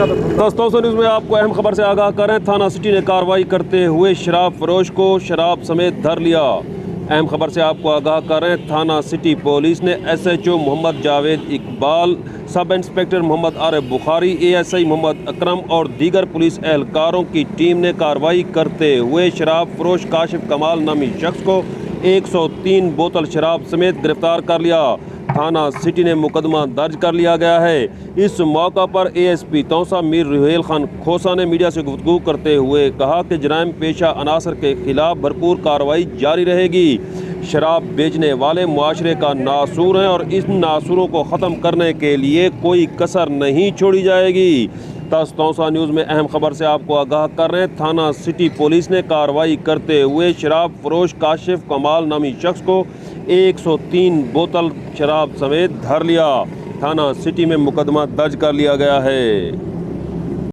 Taunsa news میں آپ کو اہم خبر سے آگاہ کر رہے ہیں۔ تھانہ سٹی نے کارروائی کرتے ہوئے شراب فروش کو شراب سمیت دھر لیا۔ اہم خبر سے آپ کو آگاہ کر رہے ہیں۔ تھانہ سٹی پولیس نے S H O Muhammad Javed Iqbal, sub inspector Muhammad Arif Bukhari, A S I Muhammad Akram اور دیگر پولیس اہلکاروں کی ٹیم نے کارروائی کرتے ہوئے شراب فروش کاشف کمال نامی شخص کو 103 بوتل شراب سمیت گرفتار کر لیا۔ تھانہ سٹی نے مقدمہ درج کر لیا گیا ہے۔ اس موقع پر اے ایس پی تونسہ میر روحیل کھوسہ نے میڈیا سے گفتگو کرتے ہوئے کہا کہ جرائم پیشہ عناصر کے خلاف بھرپور کارروائی جاری رہے گی۔ شراب بیچنے والے معاشرے کا ناسور ہیں اور ان ناسوروں کو ختم کرنے کے لیے کوئی کسر نہیں چھوڑی جائے گی۔ تونسہ نیوز میں اہم خبر سے آپ کو آگاہ کر رہے ہیں۔ تھانہ سٹی پولیس نے کارروائی کرتے ہوئے شراب فروش کاشف کمال نامی شخص کو 103 بوتل شراب سمیت دھر لیا۔ تھانہ سٹی میں مقدمہ درج کر لیا گیا ہے۔